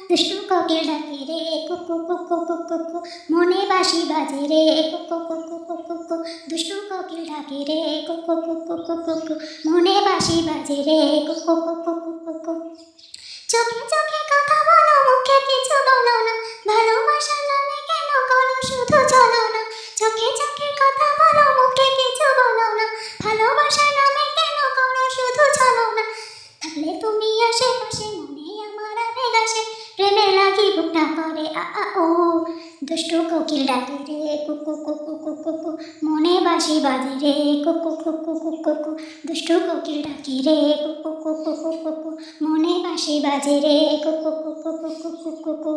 দুষ্টু কোকিল ডাকে রে কুকু কুকু কুকু কু, মনে বাঁশি বাজে রে কুকু কুকু কুকু কু, দুষ্টু কোকিল ডাকে রে কুকু কুকু কুকু কু, মনে বাঁশি বাজে রে কুকু কুকু কুকু কু। চোখে চোখে কথা বলো, মুখে কিছু বলো না, ভালোবাসার নামে কেন করো শুধু চলো না। চোখে চোখে কথা বলো, মুখে কিছু বলো না, ভালোবাসার নামে কেন করো শুধু চলো না। থাকলে তুমি আশেপাশে মনে আমার আবেগ আসে, প্রেমে লাগি বুকটা করে আ আ ও। দুষ্টু কোকিল ডাকে রে কুকু কুকু কুকু কু, মনে বাঁশি বাজে রে কুকু কুকু কুকু কু, দুষ্টু কোকিল ডাকে রে কুকু কুকু কুকু কু, মনে বাঁশি বাজে রে কুকু কুকু কুকু কুকু কু।